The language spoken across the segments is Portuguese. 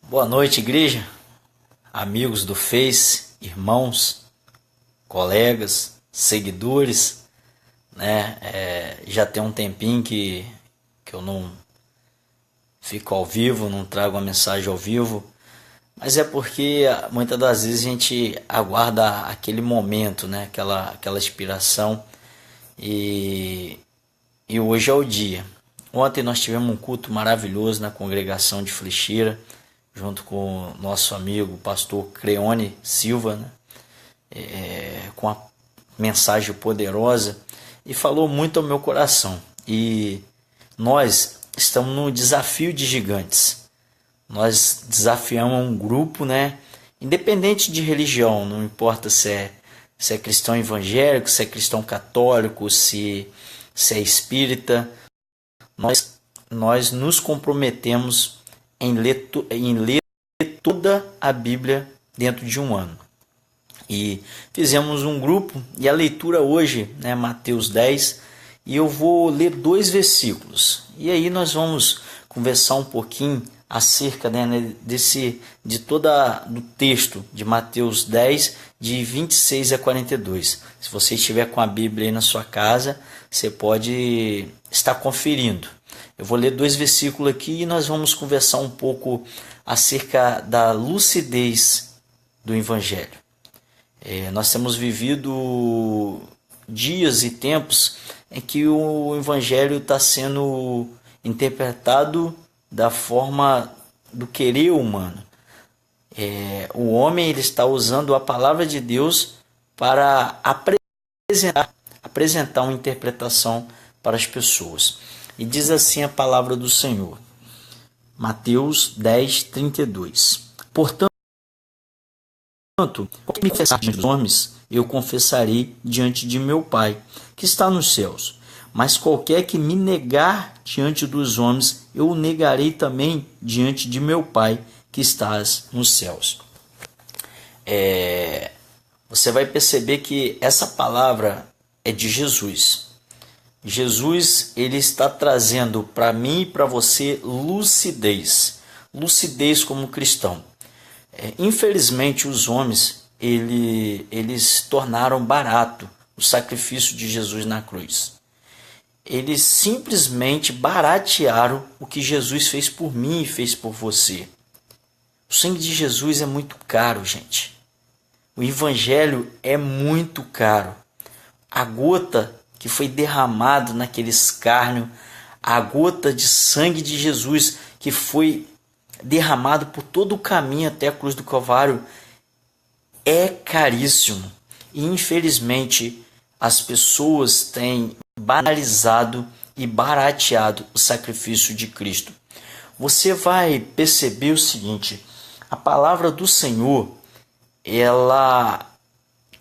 Boa noite, igreja, amigos do Face, irmãos, colegas, seguidores, né? Já tem um tempinho que eu não fico ao vivo, não trago uma mensagem ao vivo, mas é porque muitas das vezes a gente aguarda aquele momento, né? Aquela inspiração e, e hoje é o dia. Ontem nós tivemos um culto maravilhoso na congregação de Flechira, junto com o nosso amigo pastor Creone Silva, né? Com a mensagem poderosa e falou muito ao meu coração. E nós estamos no desafio de gigantes. Nós desafiamos um grupo, né? Independente de religião, não importa se é cristão evangélico, se é cristão católico, se é espírita, nós nos comprometemos em ler toda a Bíblia dentro de um ano. E fizemos um grupo e a leitura hoje, né, Mateus 10, e eu vou ler 2 versículos. E aí nós vamos conversar um pouquinho acerca, né, do texto de Mateus 10, de 26 a 42. Se você estiver com a Bíblia aí na sua casa, você pode estar conferindo. Eu vou ler 2 versículos aqui e nós vamos conversar um pouco acerca da lucidez do Evangelho. Nós temos vivido dias e tempos em que o Evangelho está sendo interpretado da forma do querer humano. O homem ele está usando a palavra de Deus para apresentar uma interpretação para as pessoas. E diz assim a palavra do Senhor. Mateus 10, 32. Portanto, qualquer me confessar diante dos homens, eu confessarei diante de meu Pai, que está nos céus. Mas qualquer que me negar diante dos homens, eu o negarei também diante de meu Pai, que estás nos céus. Você vai perceber que essa palavra é de Jesus. Jesus ele está trazendo para mim e para você lucidez como cristão. Infelizmente os homens eles tornaram barato o sacrifício de Jesus na cruz. Eles simplesmente baratearam o que Jesus fez por mim e fez por você. O sangue de Jesus é muito caro, gente. O evangelho é muito caro. A gota que foi derramado naquele escárnio, a gota de sangue de Jesus que foi derramado por todo o caminho até a cruz do Calvário, é caríssimo. E infelizmente as pessoas têm banalizado e barateado o sacrifício de Cristo. Você vai perceber o seguinte: a palavra do Senhor, ela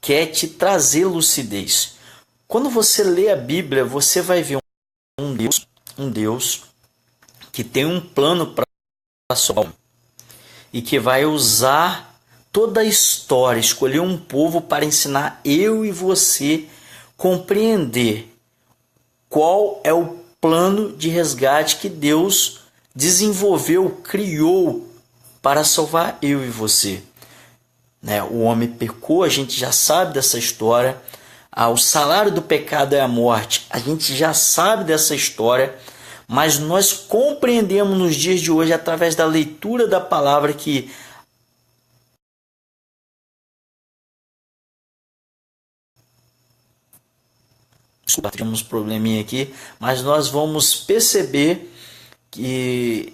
quer te trazer lucidez. Quando você lê a Bíblia, você vai ver um Deus que tem um plano para a sua alma e que vai usar toda a história, escolher um povo para ensinar eu e você compreender qual é o plano de resgate que Deus desenvolveu, criou para salvar eu e você. O homem pecou, a gente já sabe dessa história. O salário do pecado é a morte, a gente já sabe dessa história, mas nós compreendemos nos dias de hoje, através da leitura da palavra, que temos um probleminha aqui, mas nós vamos perceber que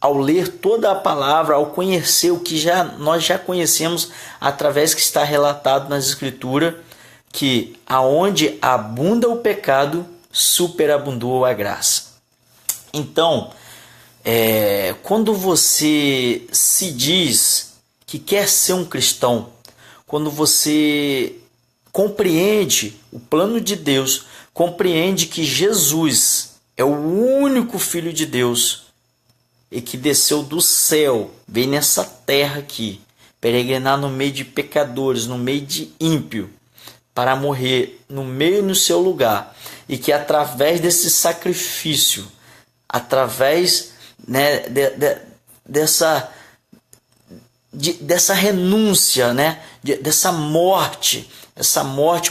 ao ler toda a palavra, ao conhecer o que nós já conhecemos através que está relatado nas Escrituras, que aonde abunda o pecado, superabundou a graça. Então, quando você se diz que quer ser um cristão, quando você compreende o plano de Deus, compreende que Jesus é o único Filho de Deus e que desceu do céu, veio nessa terra aqui, peregrinar no meio de pecadores, no meio de ímpio, para morrer no meio e no seu lugar, e que através desse sacrifício, através, né, dessa renúncia, né? Dessa morte,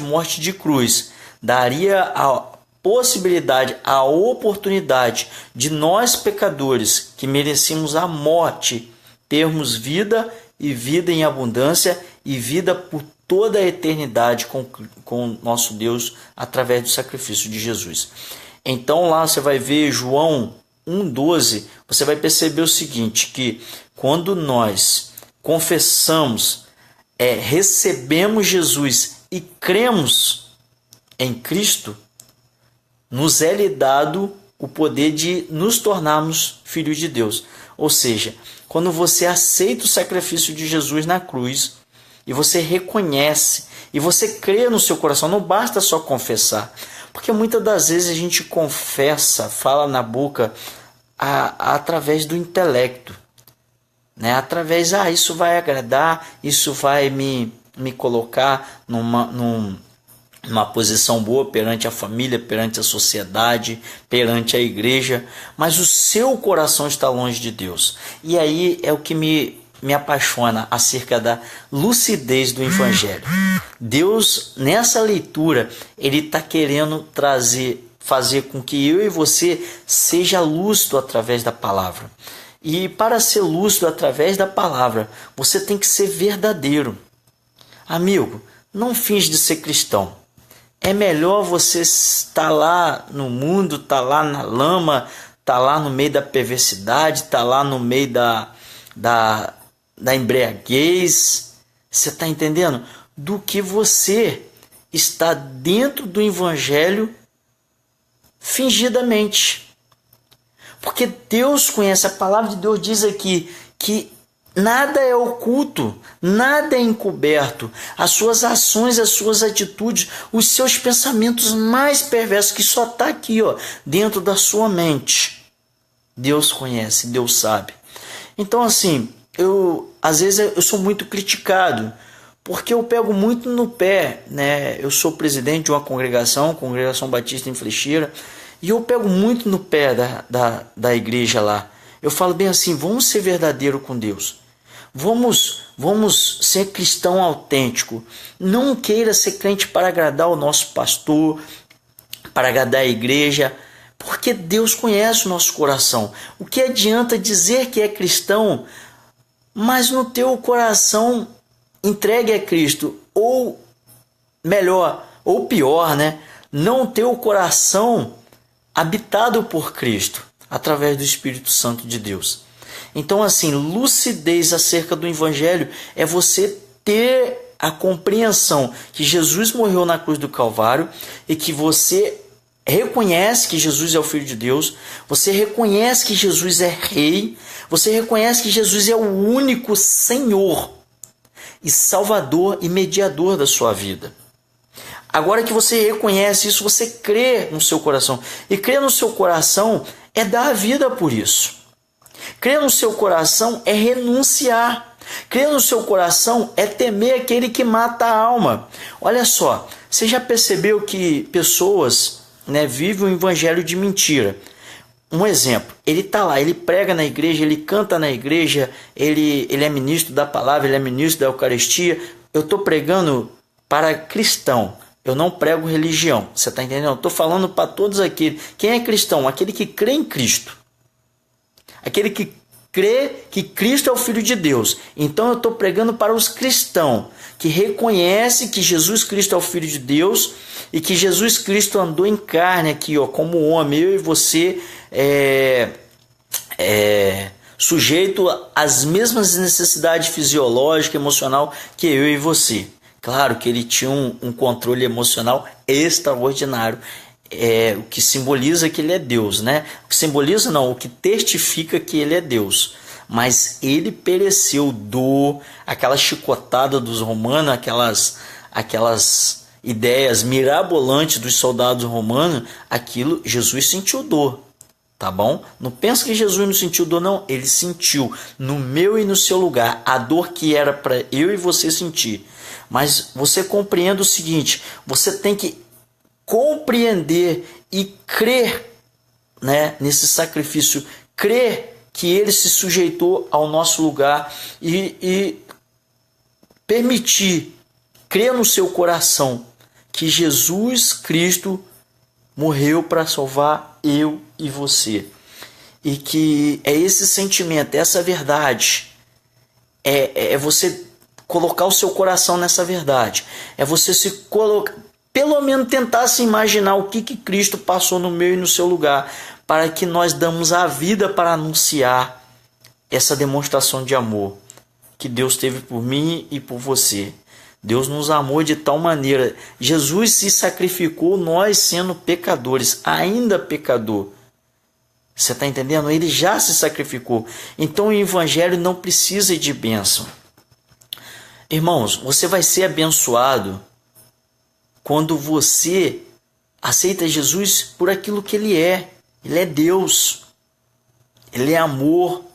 morte de cruz, daria a possibilidade, a oportunidade de nós pecadores que merecíamos a morte, termos vida e vida em abundância e vida por toda a eternidade com nosso Deus através do sacrifício de Jesus. Então lá você vai ver João 1,12, você vai perceber o seguinte, que quando nós confessamos, recebemos Jesus e cremos em Cristo, nos é lhe dado o poder de nos tornarmos filhos de Deus. Ou seja, quando você aceita o sacrifício de Jesus na cruz e você reconhece e você crê no seu coração, não basta só confessar, porque muitas das vezes a gente confessa, fala na boca através do intelecto, né? Através, isso vai agradar, isso vai me colocar numa posição boa perante a família, perante a sociedade, perante a igreja, mas o seu coração está longe de Deus. E aí é o que me apaixona acerca da lucidez do Evangelho. Deus, nessa leitura, Ele está querendo fazer com que eu e você seja lúcido através da palavra. E para ser lúcido através da palavra, você tem que ser verdadeiro. Amigo, não finge de ser cristão. É melhor você estar lá no mundo, estar lá na lama, estar lá no meio da perversidade, estar lá no meio da embriaguez, você está entendendo? Do que você está dentro do Evangelho fingidamente. Porque Deus conhece, a palavra de Deus diz aqui que nada é oculto, nada é encoberto. As suas ações, as suas atitudes, os seus pensamentos mais perversos, que só está aqui, dentro da sua mente. Deus conhece, Deus sabe. Então assim, às vezes eu sou muito criticado, porque eu pego muito no pé, né? Eu sou presidente de uma Congregação Batista em Flechira, e eu pego muito no pé da igreja lá. Eu falo bem assim, vamos ser verdadeiro com Deus. Vamos ser cristão autêntico. Não queira ser crente para agradar o nosso pastor, para agradar a igreja, porque Deus conhece o nosso coração. O que adianta dizer que é cristão, mas no teu coração entregue a Cristo, ou melhor, ou pior, né? Não ter o coração habitado por Cristo, através do Espírito Santo de Deus. Então assim, lucidez acerca do Evangelho é você ter a compreensão que Jesus morreu na cruz do Calvário e que você reconhece que Jesus é o Filho de Deus, você reconhece que Jesus é Rei, você reconhece que Jesus é o único Senhor e Salvador e mediador da sua vida. Agora que você reconhece isso, você crê no seu coração. E crer no seu coração é dar a vida por isso. Crer no seu coração é renunciar. Crer no seu coração é temer aquele que mata a alma. Olha só, você já percebeu que pessoas, né, vivem um evangelho de mentira? Um exemplo, ele está lá, ele prega na igreja, ele canta na igreja, ele é ministro da palavra, ele é ministro da Eucaristia. Eu estou pregando para cristão. Eu não prego religião, você está entendendo? Eu estou falando para todos aqueles. Quem é cristão? Aquele que crê em Cristo. Aquele que crê que Cristo é o Filho de Deus. Então eu estou pregando para os cristãos que reconhecem que Jesus Cristo é o Filho de Deus e que Jesus Cristo andou em carne aqui, como homem. Eu e você sujeito às mesmas necessidades fisiológicas, emocional que eu e você. Claro que ele tinha um controle emocional extraordinário, o que simboliza que ele é Deus, né? O que simboliza não, o que testifica que ele é Deus. Mas ele pereceu aquela chicotada dos romanos, aquelas ideias mirabolantes dos soldados romanos, aquilo Jesus sentiu dor, tá bom? Não pensa que Jesus não sentiu dor, não. Ele sentiu no meu e no seu lugar a dor que era para eu e você sentir. Mas você compreenda o seguinte, você tem que compreender e crer, né, nesse sacrifício, crer que ele se sujeitou ao nosso lugar e permitir, crer no seu coração que Jesus Cristo morreu para salvar eu e você. E que é esse sentimento, essa verdade, é você colocar o seu coração nessa verdade. É você se colocar, pelo menos tentar se imaginar o que Cristo passou no meu e no seu lugar, para que nós damos a vida para anunciar essa demonstração de amor que Deus teve por mim e por você. Deus nos amou de tal maneira. Jesus se sacrificou, nós sendo pecadores, ainda pecador. Você está entendendo? Ele já se sacrificou. Então o evangelho não precisa de bênção. Irmãos, você vai ser abençoado quando você aceita Jesus por aquilo que ele é. Ele é Deus. Ele é amor.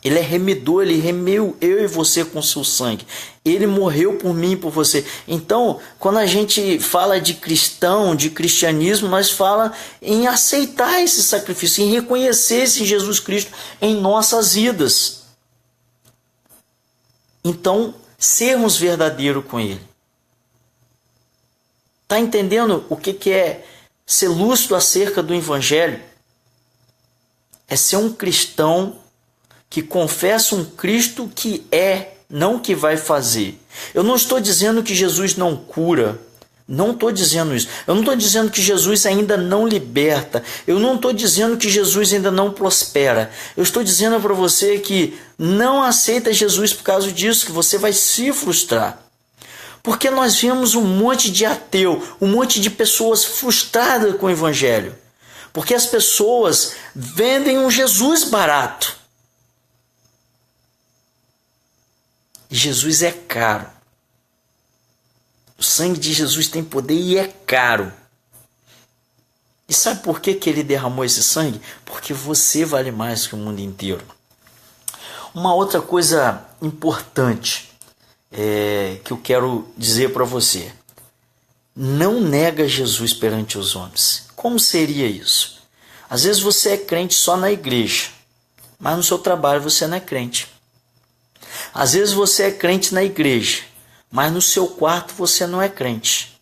Ele é remidor. Ele remiu eu e você com seu sangue. Ele morreu por mim e por você. Então, quando a gente fala de cristão, de cristianismo, nós fala em aceitar esse sacrifício, em reconhecer esse Jesus Cristo em nossas vidas. Então, sermos verdadeiros com ele. Está entendendo o que é ser lúcido acerca do evangelho? É ser um cristão que confessa um Cristo que é, não que vai fazer. Eu não estou dizendo que Jesus não cura. Não estou dizendo isso. Eu não estou dizendo que Jesus ainda não liberta. Eu não estou dizendo que Jesus ainda não prospera. Eu estou dizendo para você que não aceita Jesus por causa disso, que você vai se frustrar. Porque nós vemos um monte de ateu, um monte de pessoas frustradas com o evangelho. Porque as pessoas vendem um Jesus barato. Jesus é caro. O sangue de Jesus tem poder e é caro. E sabe por que ele derramou esse sangue? Porque você vale mais que o mundo inteiro. Uma outra coisa importante que eu quero dizer para você. Não nega Jesus perante os homens. Como seria isso? Às vezes você é crente só na igreja, mas no seu trabalho você não é crente. Às vezes você é crente na igreja, mas no seu quarto você não é crente.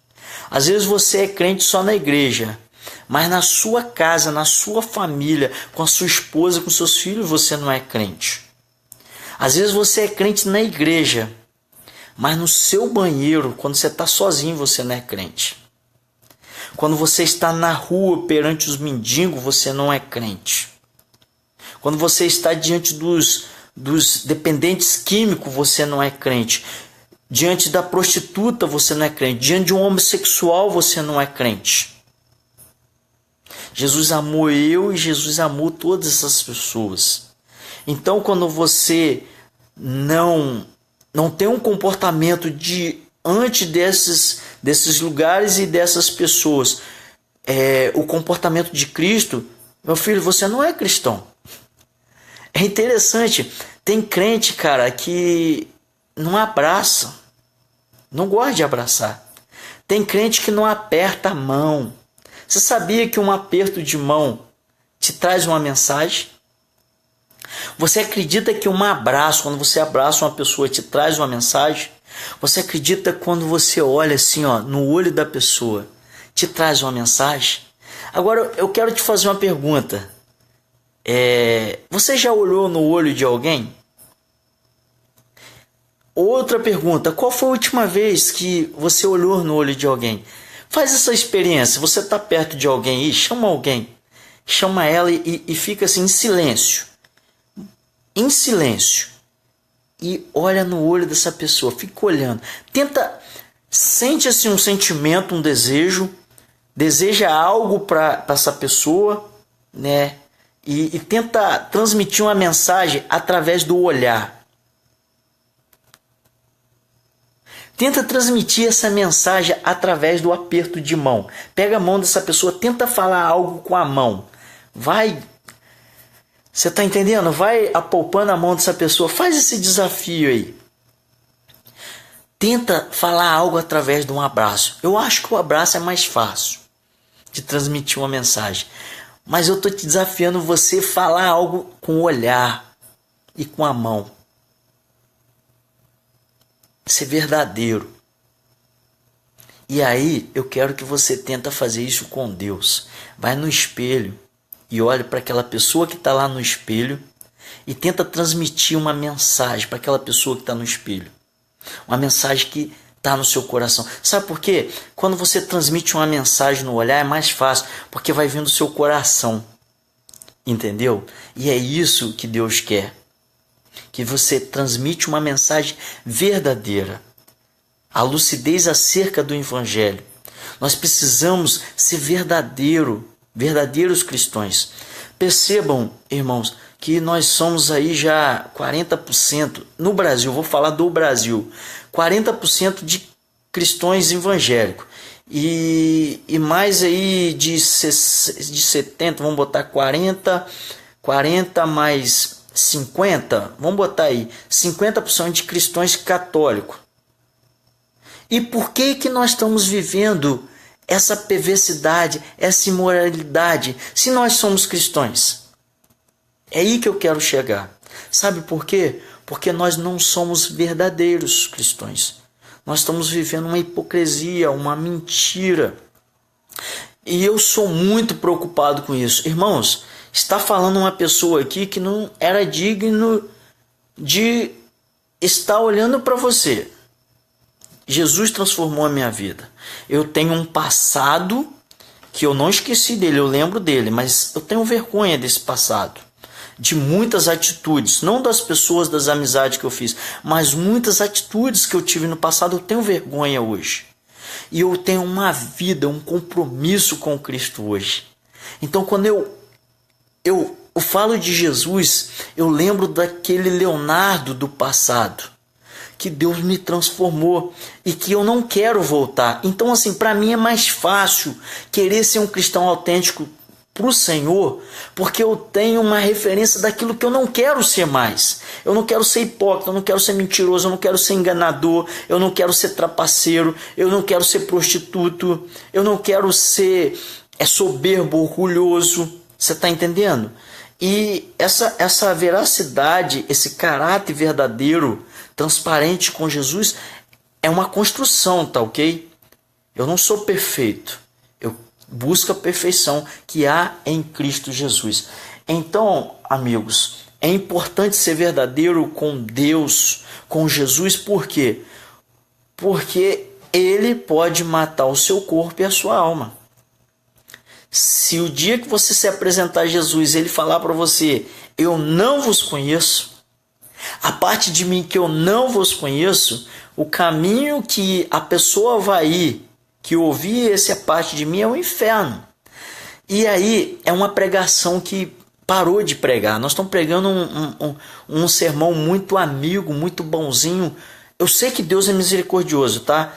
Às vezes você é crente só na igreja, mas na sua casa, na sua família, com a sua esposa, com seus filhos, você não é crente. Às vezes você é crente na igreja, mas no seu banheiro, quando você está sozinho, você não é crente. Quando você está na rua perante os mendigos, você não é crente. Quando você está diante dos dependentes químicos, você não é crente. Diante da prostituta, você não é crente. Diante de um homossexual, você não é crente. Jesus amou eu e Jesus amou todas essas pessoas. Então, quando você não tem um comportamento diante desses lugares e dessas pessoas, o comportamento de Cristo, meu filho, você não é cristão. É interessante, tem crente, cara, que não abraça, não gosta de abraçar. Tem crente que não aperta a mão. Você sabia que um aperto de mão te traz uma mensagem? Você acredita que um abraço, quando você abraça uma pessoa, te traz uma mensagem? Você acredita quando você olha assim, no olho da pessoa, te traz uma mensagem? Agora eu quero te fazer uma pergunta. Você já olhou no olho de alguém? Outra pergunta, qual foi a última vez que você olhou no olho de alguém? Faz essa experiência, você está perto de alguém e chama alguém, chama ela e fica assim em silêncio, e olha no olho dessa pessoa, fica olhando, sente assim um sentimento, um desejo, deseja algo para essa pessoa, né? E tenta transmitir uma mensagem através do olhar. Tenta transmitir essa mensagem através do aperto de mão. Pega a mão dessa pessoa, tenta falar algo com a mão. Você está entendendo? Vai apalpando a mão dessa pessoa. Faz esse desafio aí. Tenta falar algo através de um abraço. Eu acho que o abraço é mais fácil de transmitir uma mensagem. Mas eu estou te desafiando você falar algo com o olhar e com a mão. Ser verdadeiro. E aí eu quero que você tenta fazer isso com Deus. Vai no espelho e olhe para aquela pessoa que está lá no espelho e tenta transmitir uma mensagem para aquela pessoa que está no espelho. Uma mensagem que está no seu coração. Sabe por quê? Quando você transmite uma mensagem no olhar é mais fácil, porque vai vir do seu coração. Entendeu? E é isso que Deus quer. Que você transmite uma mensagem verdadeira. A lucidez acerca do Evangelho. Nós precisamos ser verdadeiros cristãos. Percebam, irmãos, que nós somos aí já 40% no Brasil, vou falar do Brasil, 40% de cristãos evangélicos. E mais aí de 70, vamos botar 40 mais 50, vamos botar aí 50% de cristãos católicos. E por que nós estamos vivendo essa perversidade, essa imoralidade, se nós somos cristãos? É aí que eu quero chegar. Sabe por quê? Porque nós não somos verdadeiros cristãos. Nós estamos vivendo uma hipocrisia, uma mentira. E eu sou muito preocupado com isso. Irmãos, está falando uma pessoa aqui que não era digno de estar olhando para você. Jesus transformou a minha vida. Eu tenho um passado que eu não esqueci dele, eu lembro dele, mas eu tenho vergonha desse passado. De muitas atitudes, não das pessoas, das amizades que eu fiz, mas muitas atitudes que eu tive no passado, eu tenho vergonha hoje. E eu tenho uma vida, um compromisso com Cristo hoje. Então quando eu falo de Jesus, eu lembro daquele Leonardo do passado, que Deus me transformou e que eu não quero voltar. Então assim, para mim é mais fácil querer ser um cristão autêntico para o Senhor, porque eu tenho uma referência daquilo que eu não quero ser mais. Eu não quero ser hipócrita, eu não quero ser mentiroso, eu não quero ser enganador, eu não quero ser trapaceiro, eu não quero ser prostituto, eu não quero ser soberbo, orgulhoso. Você está entendendo? E essa veracidade, esse caráter verdadeiro, transparente com Jesus, é uma construção, tá ok? Eu não sou perfeito. Eu busco a perfeição que há em Cristo Jesus. Então, amigos, é importante ser verdadeiro com Deus, com Jesus, por quê? Porque Ele pode matar o seu corpo e a sua alma. Se o dia que você se apresentar a Jesus, Ele falar para você, eu não vos conheço, a parte de mim que eu não vos conheço, o caminho que a pessoa vai ir, que ouvir essa parte de mim, é o inferno. E aí é uma pregação que parou de pregar. Nós estamos pregando um sermão muito amigo, muito bonzinho. Eu sei que Deus é misericordioso, tá?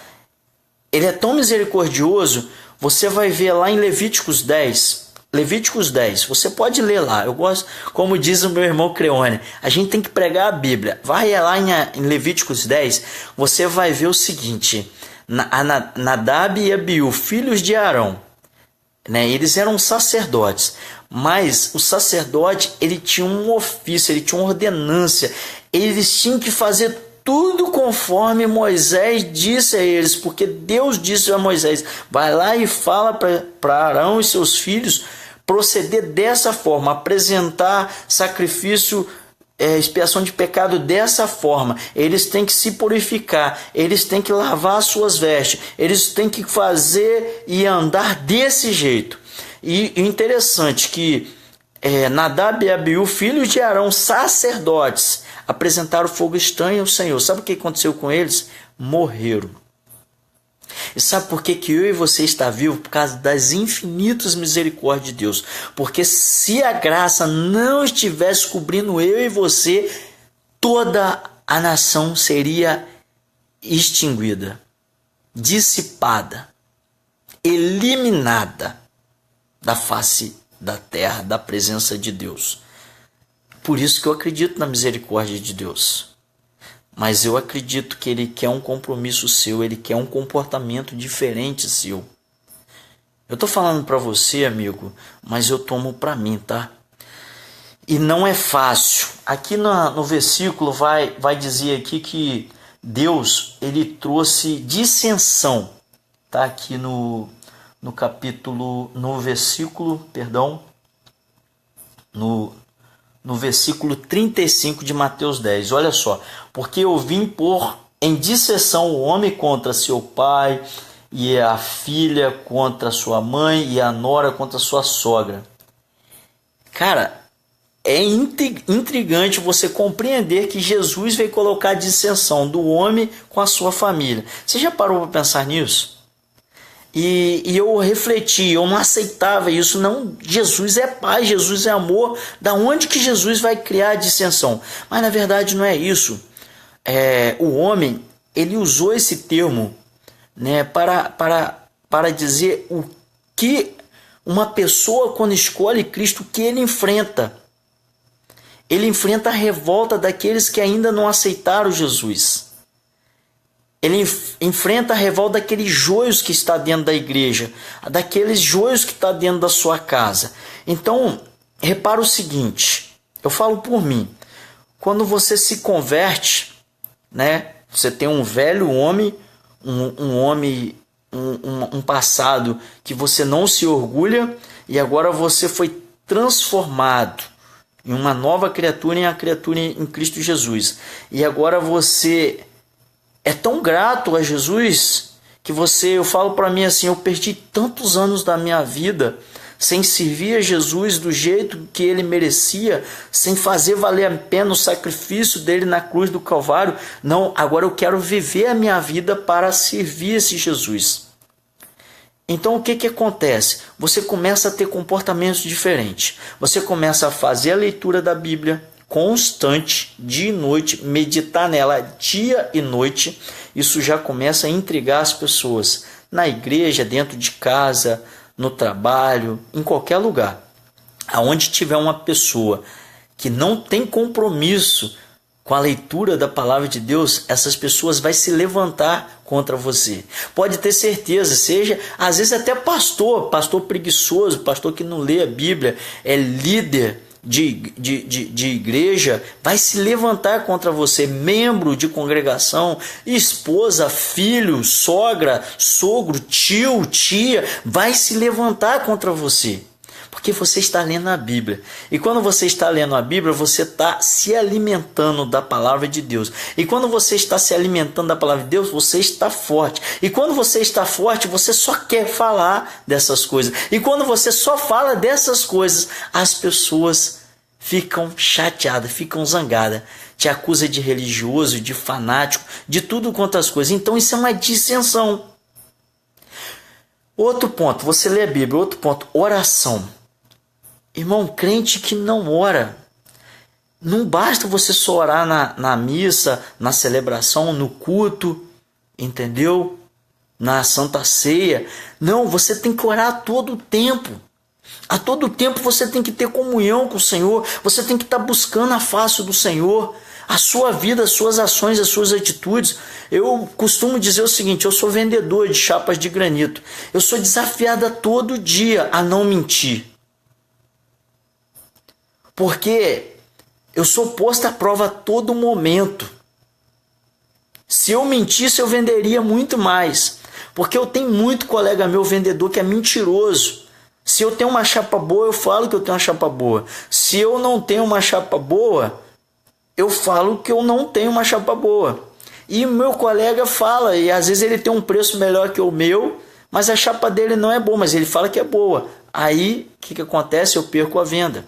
Ele é tão misericordioso, você vai ver lá em Levíticos 10. Levíticos 10, você pode ler lá. Eu gosto, como diz o meu irmão Creone, a gente tem que pregar a Bíblia. Vai lá em Levíticos 10, você vai ver o seguinte: Nadab e Abiú, filhos de Arão, né, eles eram sacerdotes, mas o sacerdote ele tinha um ofício, ele tinha uma ordenância, eles tinham que fazer tudo conforme Moisés disse a eles, porque Deus disse a Moisés, vai lá e fala para Arão e seus filhos proceder dessa forma, apresentar sacrifício, expiação de pecado dessa forma. Eles têm que se purificar, eles têm que lavar suas vestes, eles têm que fazer e andar desse jeito. E interessante que Nadab e Abiú, filhos de Arão, sacerdotes, apresentaram fogo estranho ao Senhor. Sabe o que aconteceu com eles? Morreram. E sabe por que eu e você está vivo? Por causa das infinitas misericórdias de Deus. Porque se a graça não estivesse cobrindo eu e você, toda a nação seria extinguida, dissipada, eliminada da face da terra, da presença de Deus. Por isso que eu acredito na misericórdia de Deus. Mas eu acredito que Ele quer um compromisso seu, Ele quer um comportamento diferente seu. Eu estou falando para você, amigo, mas eu tomo para mim, tá? E não é fácil. Aqui no versículo vai dizer aqui que Deus, ele trouxe dissensão. Tá aqui no versículo 35 de Mateus 10. Olha só. Porque eu vim pôr em dissensão o homem contra seu pai, e a filha contra sua mãe, e a nora contra sua sogra. Cara, é intrigante você compreender que Jesus veio colocar a dissensão do homem com a sua família. Você já parou para pensar nisso? E eu refleti, eu não aceitava isso. Não, Jesus é pai, Jesus é amor. Da onde que Jesus vai criar a dissensão? Mas na verdade não é isso. O homem, ele usou esse termo, né, para dizer o que uma pessoa, quando escolhe Cristo, o que ele enfrenta. Ele enfrenta a revolta daqueles que ainda não aceitaram Jesus. Ele enfrenta a revolta daqueles joios que está dentro da igreja, daqueles joios que está dentro da sua casa. Então, repara o seguinte, eu falo por mim, quando você se converte, né, você tem um velho homem, um passado que você não se orgulha, e agora você foi transformado em uma nova criatura, em a criatura em Cristo Jesus. E agora você é tão grato a Jesus que eu falo para mim assim, eu perdi tantos anos da minha vida sem servir a Jesus do jeito que ele merecia, sem fazer valer a pena o sacrifício dele na cruz do Calvário. Não, agora eu quero viver a minha vida para servir esse Jesus. Então o que acontece? Você começa a ter comportamentos diferentes. Você começa a fazer a leitura da Bíblia constante, dia e noite, meditar nela dia e noite. Isso já começa a intrigar as pessoas. Na igreja, dentro de casa, no trabalho, em qualquer lugar. Aonde tiver uma pessoa que não tem compromisso com a leitura da palavra de Deus, essas pessoas vão se levantar contra você. Pode ter certeza, seja às vezes até pastor preguiçoso, pastor que não lê a Bíblia, é líder de igreja, vai se levantar contra você, membro de congregação, esposa, filho, sogra, sogro, tio, tia, vai se levantar contra você. Porque você está lendo a Bíblia. E quando você está lendo a Bíblia, você está se alimentando da palavra de Deus. E quando você está se alimentando da palavra de Deus, você está forte. E quando você está forte, você só quer falar dessas coisas. E quando você só fala dessas coisas, as pessoas ficam chateadas, ficam zangadas. Te acusa de religioso, de fanático, de tudo quanto as coisas. Então isso é uma dissensão. Outro ponto, você lê a Bíblia. Outro ponto, oração. Irmão, crente que não ora, não basta você só orar na missa, na celebração, no culto, entendeu? Na Santa Ceia. Não, você tem que orar a todo tempo. A todo tempo você tem que ter comunhão com o Senhor, você tem que estar buscando a face do Senhor, a sua vida, as suas ações, as suas atitudes. Eu costumo dizer o seguinte, eu sou vendedor de chapas de granito. Eu sou desafiado todo dia a não mentir. Porque eu sou posto à prova a todo momento. Se eu mentisse, eu venderia muito mais. Porque eu tenho muito colega meu vendedor que é mentiroso. Se eu tenho uma chapa boa, eu falo que eu tenho uma chapa boa. Se eu não tenho uma chapa boa, eu falo que eu não tenho uma chapa boa. E o meu colega fala, e às vezes ele tem um preço melhor que o meu, mas a chapa dele não é boa, mas ele fala que é boa. Aí, o que acontece? Eu perco a venda.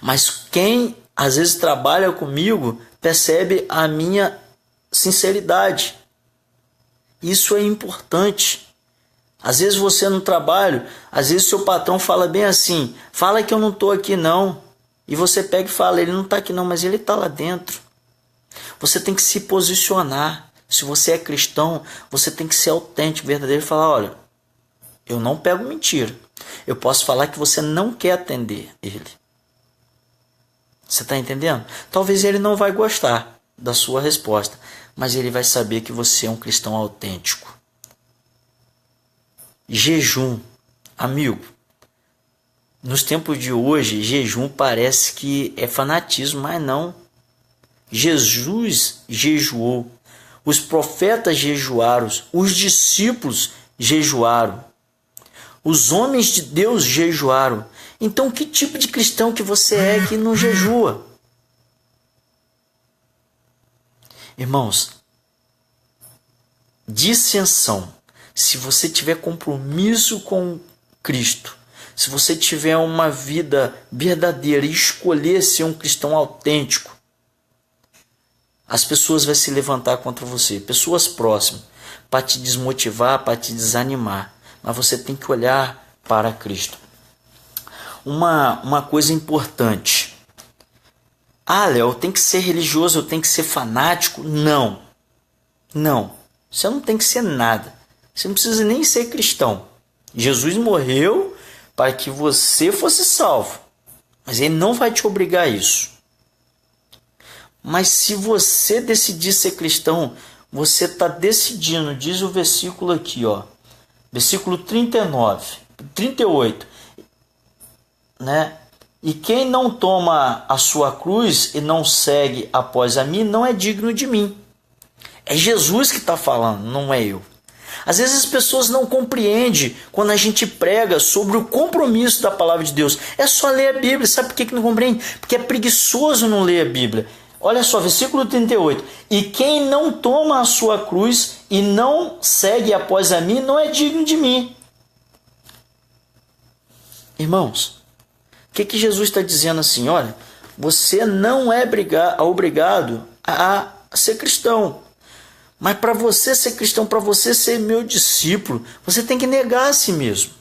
Mas quem às vezes trabalha comigo percebe a minha sinceridade. Isso é importante. Às vezes você no trabalho, às vezes seu patrão fala bem assim, fala que eu não estou aqui não. E você pega e fala, ele não está aqui não, mas ele está lá dentro. Você tem que se posicionar. Se você é cristão, você tem que ser autêntico, verdadeiro e falar, olha, eu não pego mentira. Eu posso falar que você não quer atender ele. Você está entendendo? Talvez ele não vai gostar da sua resposta, mas ele vai saber que você é um cristão autêntico. Jejum. Amigo, nos tempos de hoje, jejum parece que é fanatismo, mas não. Jesus jejuou, os profetas jejuaram, os discípulos jejuaram, os homens de Deus jejuaram. Então, que tipo de cristão que você é que não jejua? Irmãos, dissensão. Se você tiver compromisso com Cristo, se você tiver uma vida verdadeira e escolher ser um cristão autêntico, as pessoas vão se levantar contra você, pessoas próximas, para te desmotivar, para te desanimar. Mas você tem que olhar para Cristo. Uma coisa importante. Léo, eu tenho que ser religioso, eu tenho que ser fanático? Não. Não. Você não tem que ser nada. Você não precisa nem ser cristão. Jesus morreu para que você fosse salvo. Mas ele não vai te obrigar a isso. Mas se você decidir ser cristão, você está decidindo, diz o versículo aqui, ó, versículo 38, né? E quem não toma a sua cruz e não segue após a mim, não é digno de mim. É Jesus que está falando, não é eu. Às vezes as pessoas não compreendem quando a gente prega sobre o compromisso da palavra de Deus. É só ler a Bíblia. Sabe por que não compreende? Porque é preguiçoso não ler a Bíblia. Olha só, versículo 38. E quem não toma a sua cruz e não segue após a mim, não é digno de mim. Irmãos, o que Jesus está dizendo assim? Olha, você não é obrigado a ser cristão. Mas para você ser cristão, para você ser meu discípulo, você tem que negar a si mesmo.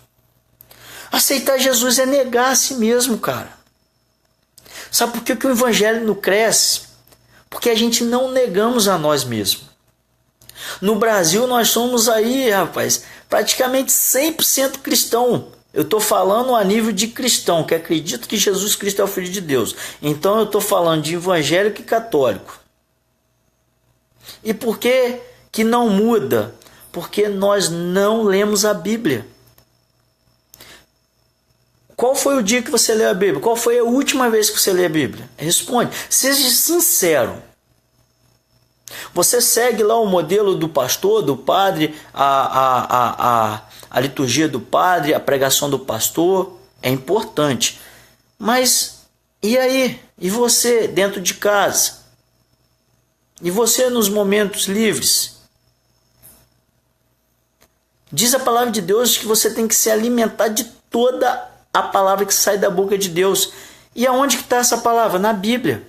Aceitar Jesus é negar a si mesmo, cara. Sabe por que o evangelho não cresce? Porque a gente não negamos a nós mesmos. No Brasil nós somos aí, rapaz, praticamente 100% cristão. Eu estou falando a nível de cristão, que acredito que Jesus Cristo é o Filho de Deus. Então eu estou falando de evangélico e católico. E por que que não muda? Porque nós não lemos a Bíblia. Qual foi o dia que você leu a Bíblia? Qual foi a última vez que você leu a Bíblia? Responde. Seja sincero. Você segue lá o modelo do pastor, do padre, a liturgia do padre, a pregação do pastor. É importante. Mas e aí? E você dentro de casa? E você nos momentos livres? Diz a palavra de Deus que você tem que se alimentar de toda a palavra que sai da boca de Deus. E aonde que está essa palavra? Na Bíblia.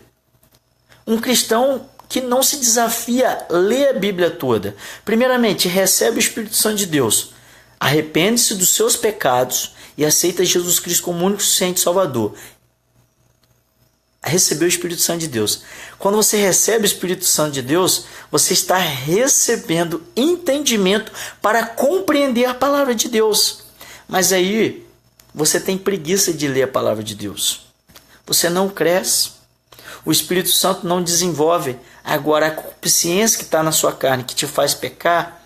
Um cristão que não se desafia a ler a Bíblia toda. Primeiramente, recebe o Espírito Santo de Deus. Arrepende-se dos seus pecados e aceita Jesus Cristo como único suficiente Salvador. Recebeu o Espírito Santo de Deus. Quando você recebe o Espírito Santo de Deus, você está recebendo entendimento para compreender a palavra de Deus. Mas aí você tem preguiça de ler a palavra de Deus. Você não cresce. O Espírito Santo não desenvolve. Agora a consciência que está na sua carne, que te faz pecar,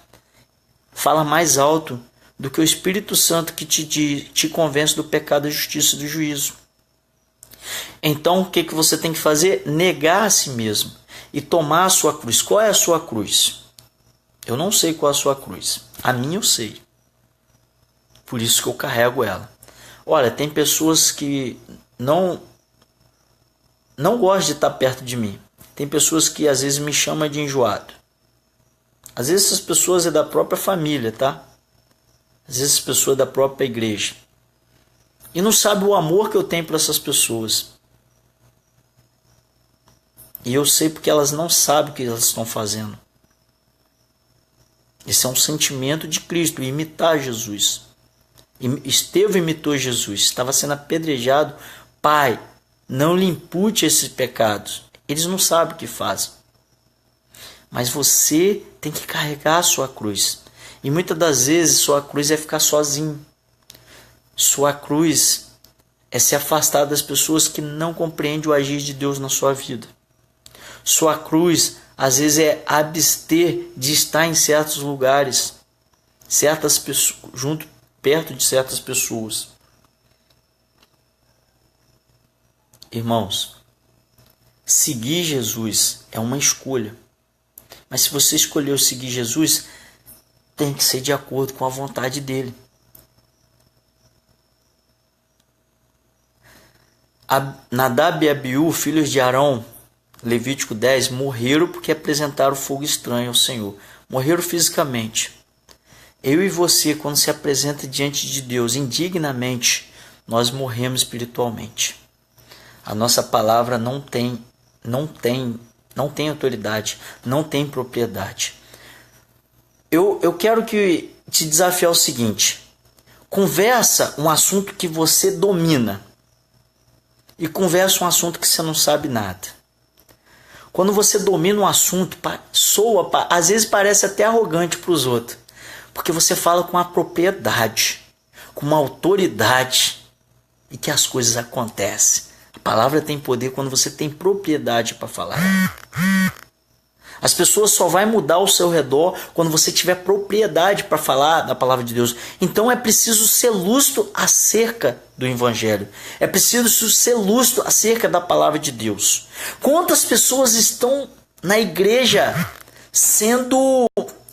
fala mais alto do que o Espírito Santo que te convence do pecado, da justiça e do juízo. Então o que você tem que fazer? Negar a si mesmo e tomar a sua cruz. Qual é a sua cruz? Eu não sei qual é a sua cruz. A minha eu sei. Por isso que eu carrego ela. Olha, tem pessoas que não gostam de estar perto de mim. Tem pessoas que às vezes me chamam de enjoado. Às vezes essas pessoas é da própria família, tá? Às vezes essas pessoas é da própria igreja. E não sabe o amor que eu tenho para essas pessoas. E eu sei porque elas não sabem o que elas estão fazendo. Esse é um sentimento de Cristo, imitar Jesus. Estevão imitou Jesus, estava sendo apedrejado. Pai, não lhe impute esses pecados. Eles não sabem o que fazem. Mas você tem que carregar a sua cruz. E muitas das vezes sua cruz é ficar sozinho. Sua cruz é se afastar das pessoas que não compreendem o agir de Deus na sua vida. Sua cruz, às vezes, é abster de estar em certos lugares, certas pessoas, junto perto de certas pessoas. Irmãos, seguir Jesus é uma escolha. Mas se você escolheu seguir Jesus, tem que ser de acordo com a vontade dele. Nadab e Abiú, filhos de Arão, Levítico 10, morreram porque apresentaram fogo estranho ao Senhor. Morreram fisicamente. Eu e você, quando se apresenta diante de Deus indignamente, nós morremos espiritualmente. A nossa palavra não tem autoridade, não tem propriedade. Eu quero te desafiar o seguinte: conversa um assunto que você domina e conversa um assunto que você não sabe nada. Quando você domina um assunto, às vezes parece até arrogante para os outros, porque você fala com uma propriedade, com uma autoridade, e que as coisas acontecem. A palavra tem poder quando você tem propriedade para falar. As pessoas só vão mudar ao seu redor quando você tiver propriedade para falar da palavra de Deus. Então é preciso ser lúcido acerca do Evangelho. É preciso ser lúcido acerca da palavra de Deus. Quantas pessoas estão na igreja sendo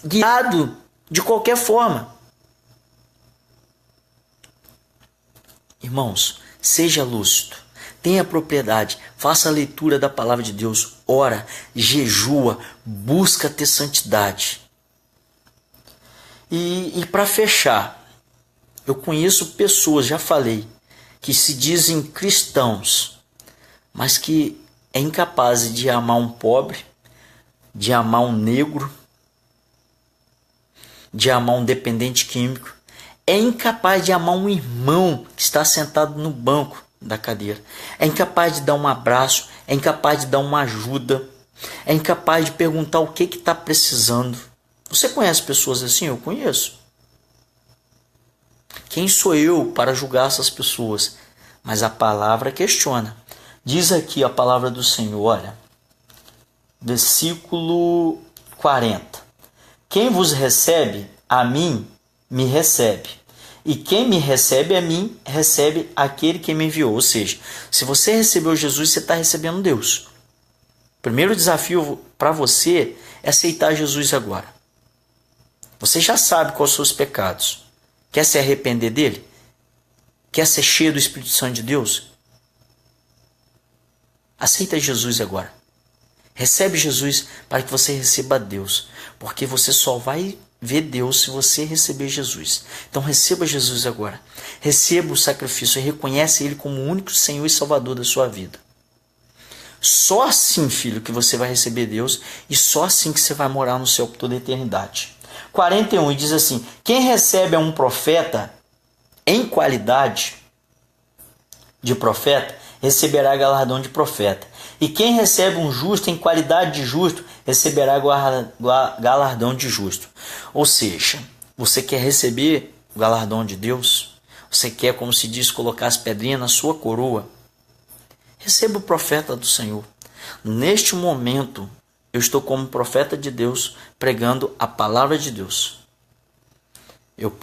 guiado de qualquer forma? Irmãos, seja lúcido. Tenha propriedade, faça a leitura da palavra de Deus, ora, jejua, busca ter santidade. E para fechar, eu conheço pessoas, já falei, que se dizem cristãos, mas que é incapazes de amar um pobre, de amar um negro, de amar um dependente químico, é incapaz de amar um irmão que está sentado no banco da cadeira, é incapaz de dar um abraço, é incapaz de dar uma ajuda, é incapaz de perguntar o que está precisando. Você conhece pessoas assim? Eu conheço. Quem sou eu para julgar essas pessoas? Mas a palavra questiona. Diz aqui a palavra do Senhor, olha, versículo 40. Quem vos recebe, a mim me recebe. E quem me recebe a mim, recebe aquele que me enviou. Ou seja, se você recebeu Jesus, você está recebendo Deus. O primeiro desafio para você é aceitar Jesus agora. Você já sabe quais são os seus pecados. Quer se arrepender dele? Quer ser cheio do Espírito Santo de Deus? Aceita Jesus agora. Recebe Jesus para que você receba Deus. Porque você só vai ver Deus se você receber Jesus. Então receba Jesus agora. Receba o sacrifício e reconhece Ele como o único Senhor e Salvador da sua vida. Só assim, filho, que você vai receber Deus e só assim que você vai morar no céu por toda a eternidade. 41 diz assim: quem recebe a um profeta em qualidade de profeta, receberá galardão de profeta. E quem recebe um justo em qualidade de justo, receberá galardão de justo. Ou seja, você quer receber o galardão de Deus? Você quer, como se diz, colocar as pedrinhas na sua coroa? Receba o profeta do Senhor. Neste momento, eu estou como profeta de Deus, pregando a palavra de Deus. Eu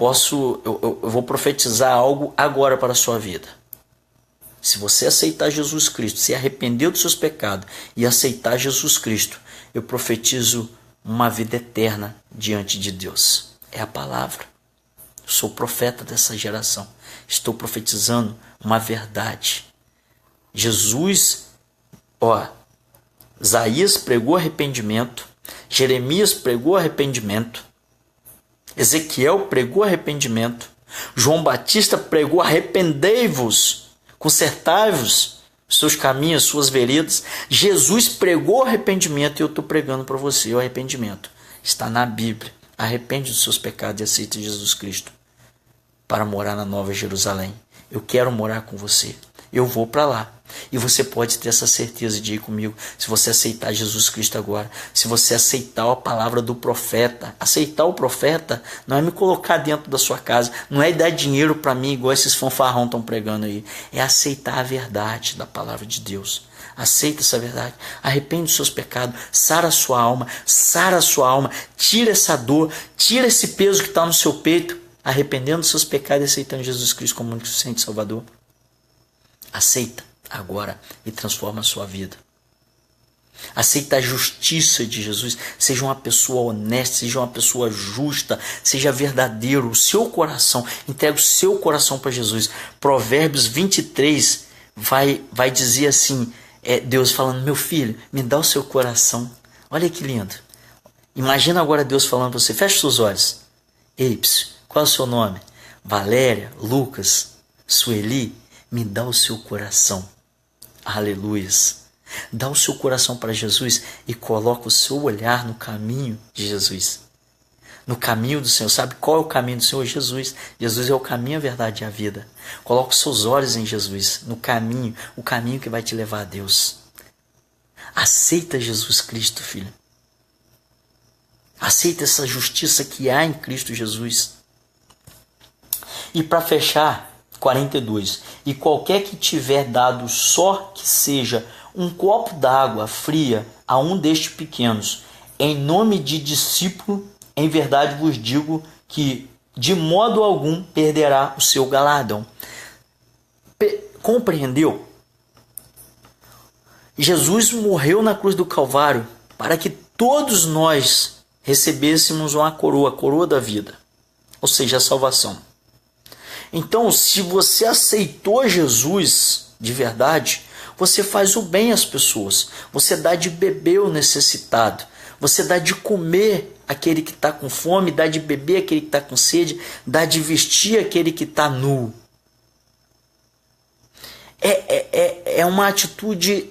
vou profetizar algo agora para a sua vida. Se você aceitar Jesus Cristo, se arrepender dos seus pecados e aceitar Jesus Cristo, eu profetizo uma vida eterna diante de Deus. É a palavra. Eu sou profeta dessa geração. Estou profetizando uma verdade. Jesus, Isaías pregou arrependimento, Jeremias pregou arrependimento, Ezequiel pregou arrependimento, João Batista pregou arrependei-vos, consertai-vos os seus caminhos, as suas veredas. Jesus pregou arrependimento e eu estou pregando para você o arrependimento. Está na Bíblia. Arrepende dos seus pecados e aceita Jesus Cristo para morar na Nova Jerusalém. Eu quero morar com você. Eu vou para lá. E você pode ter essa certeza de ir comigo se você aceitar Jesus Cristo agora. Se você aceitar a palavra do profeta. Aceitar o profeta não é me colocar dentro da sua casa. Não é dar dinheiro para mim igual esses fanfarrão estão pregando aí. É aceitar a verdade da palavra de Deus. Aceita essa verdade. Arrepende dos seus pecados. Sara a sua alma. Tira essa dor. Tira esse peso que está no seu peito. arrependendo dos seus pecados e aceitando Jesus Cristo como único suficiente Salvador? Aceita agora e transforma a sua vida. Aceita a justiça de Jesus. Seja uma pessoa honesta, seja uma pessoa justa, seja verdadeiro. O seu coração, entrega o seu coração para Jesus. Provérbios 23 vai dizer assim, Deus falando, meu filho, me dá o seu coração. Olha que lindo. Imagina agora Deus falando para você, fecha seus olhos. Ei, qual é o seu nome? Valéria, Lucas, Sueli, me dá o seu coração. Aleluias. Dá o seu coração para Jesus e coloca o seu olhar no caminho de Jesus. No caminho do Senhor. Sabe qual é o caminho do Senhor? Jesus. Jesus é o caminho, a verdade e a vida. Coloca os seus olhos em Jesus, no caminho, o caminho que vai te levar a Deus. Aceita Jesus Cristo, filho. Aceita essa justiça que há em Cristo Jesus. E para fechar, 42. E qualquer que tiver dado só que seja um copo d'água fria a um destes pequenos, em nome de discípulo, em verdade vos digo que de modo algum perderá o seu galardão. Compreendeu? Jesus morreu na cruz do Calvário para que todos nós recebêssemos uma coroa, a coroa da vida, ou seja, a salvação. Então, se você aceitou Jesus de verdade, você faz o bem às pessoas, você dá de beber o necessitado, você dá de comer aquele que está com fome, dá de beber aquele que está com sede, dá de vestir aquele que está nu. É uma atitude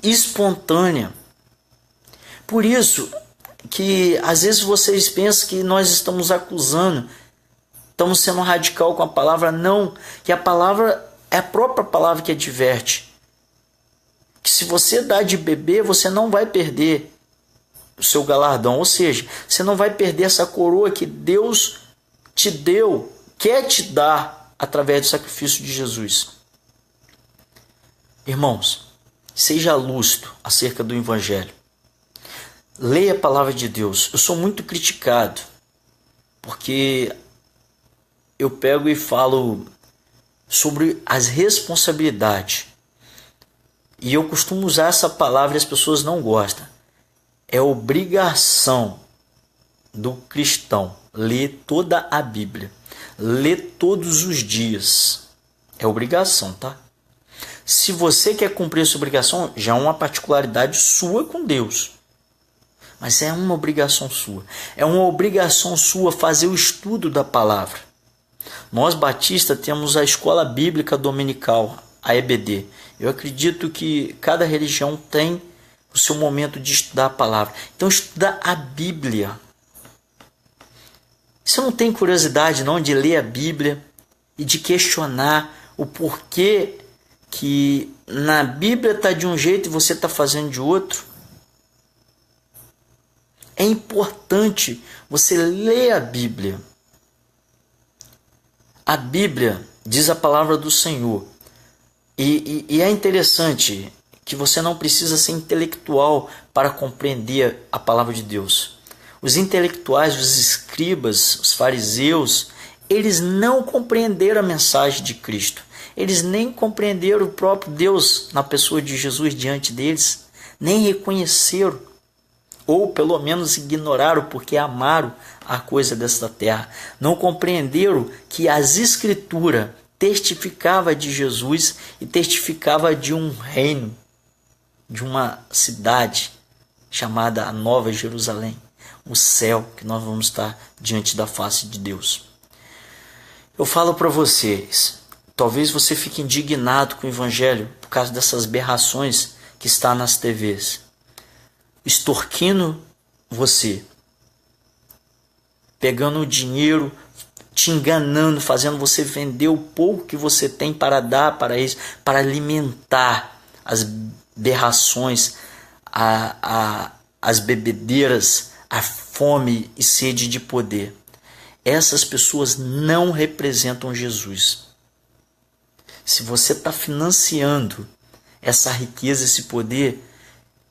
espontânea. Por isso que às vezes vocês pensam que nós estamos acusando, estamos sendo radical com a palavra. Não, que a palavra é a própria palavra que adverte. Que se você dá de beber, você não vai perder o seu galardão. Ou seja, você não vai perder essa coroa que Deus te deu, quer te dar através do sacrifício de Jesus. Irmãos, seja lúcido acerca do Evangelho. Leia a palavra de Deus. Eu sou muito criticado, porque eu pego e falo sobre as responsabilidades. E eu costumo usar essa palavra e as pessoas não gostam. É obrigação do cristão ler toda a Bíblia. Ler todos os dias. É obrigação, tá? Se você quer cumprir essa obrigação, já é uma particularidade sua com Deus. Mas é uma obrigação sua. É uma obrigação sua fazer o estudo da palavra. Nós, batistas, temos a Escola Bíblica Dominical, a EBD. Eu acredito que cada religião tem o seu momento de estudar a palavra. Então, estudar a Bíblia. Você não tem curiosidade não de ler a Bíblia e de questionar o porquê que na Bíblia está de um jeito e você está fazendo de outro? É importante você ler a Bíblia. A Bíblia diz a palavra do Senhor. E é interessante que você não precisa ser intelectual para compreender a palavra de Deus. Os intelectuais, os escribas, os fariseus, eles não compreenderam a mensagem de Cristo. Eles nem compreenderam o próprio Deus na pessoa de Jesus diante deles, nem reconheceram, ou pelo menos ignoraram porque amaram a coisa desta terra. Não compreenderam que as Escrituras testificava de Jesus e testificava de um reino, de uma cidade chamada a Nova Jerusalém, o céu, que nós vamos estar diante da face de Deus. Eu falo para vocês, talvez você fique indignado com o Evangelho por causa dessas berrações que está nas TVs, extorquindo você, pegando o dinheiro, te enganando, fazendo você vender o pouco que você tem para dar para isso, para alimentar as berrações, as bebedeiras, a fome e sede de poder. Essas pessoas não representam Jesus. Se você está financiando essa riqueza, esse poder,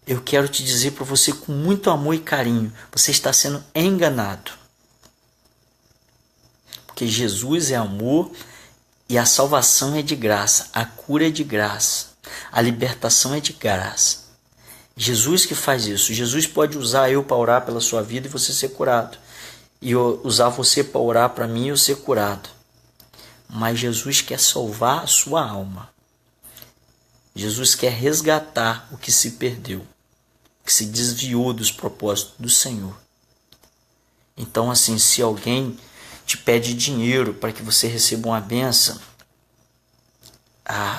eu quero te dizer para você com muito amor e carinho, você está sendo enganado. Porque Jesus é amor e a salvação é de graça, a cura é de graça, a libertação é de graça. Jesus que faz isso. Jesus pode usar eu para orar pela sua vida e você ser curado. E eu usar você para orar para mim e eu ser curado. Mas Jesus quer salvar a sua alma. Jesus quer resgatar o que se perdeu, que se desviou dos propósitos do Senhor. Então, assim, se alguém te pede dinheiro para que você receba uma bênção,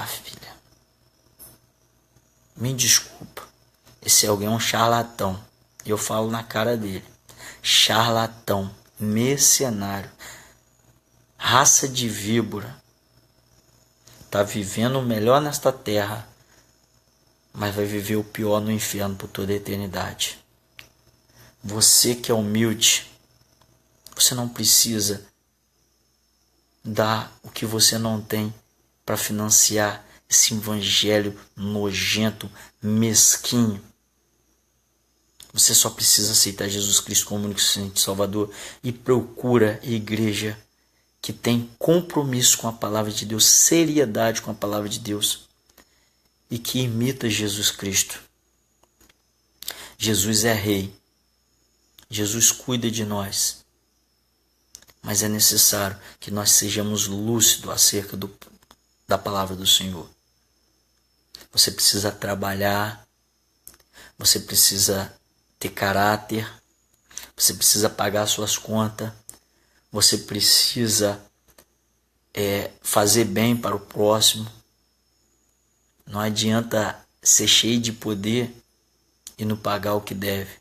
filha, me desculpa, esse alguém é um charlatão. Eu falo na cara dele. Charlatão, mercenário, raça de víbora. Está vivendo o melhor nesta terra, mas vai viver o pior no inferno por toda a eternidade. Você que é humilde, você não precisa dar o que você não tem para financiar esse evangelho nojento, mesquinho. Você só precisa aceitar Jesus Cristo como único Salvador e procura a igreja que tem compromisso com a palavra de Deus, seriedade com a palavra de Deus e que imita Jesus Cristo. Jesus é rei. Jesus cuida de nós. Mas é necessário que nós sejamos lúcidos acerca da palavra do Senhor. Você precisa trabalhar, você precisa ter caráter, você precisa pagar suas contas, você precisa fazer bem para o próximo. Não adianta ser cheio de poder e não pagar o que deve.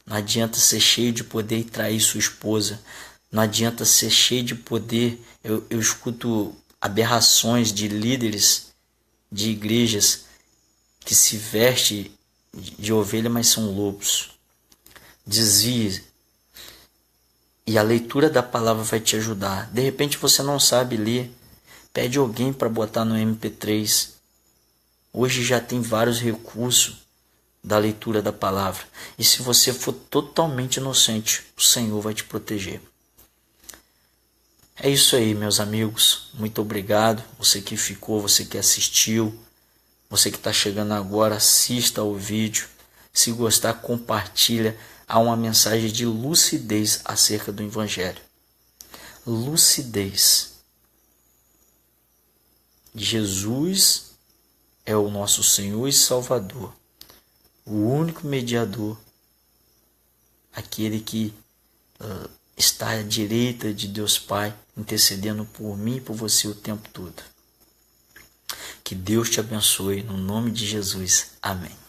Não adianta ser cheio de poder e trair sua esposa. Não adianta ser cheio de poder. Eu escuto aberrações de líderes de igrejas que se vestem de ovelha, mas são lobos. Desvie. E a leitura da palavra vai te ajudar. De repente você não sabe ler. Pede alguém para botar no MP3. Hoje já tem vários recursos da leitura da palavra. E se você for totalmente inocente, o Senhor vai te proteger. É isso aí, meus amigos. Muito obrigado. Você que ficou, você que assistiu, você que está chegando agora, assista ao vídeo. Se gostar, compartilha. Há uma mensagem de lucidez acerca do Evangelho. Lucidez. Jesus é o nosso Senhor e Salvador. O único mediador. Aquele que está à direita de Deus Pai, intercedendo por mim e por você o tempo todo. Que Deus te abençoe, no nome de Jesus. Amém.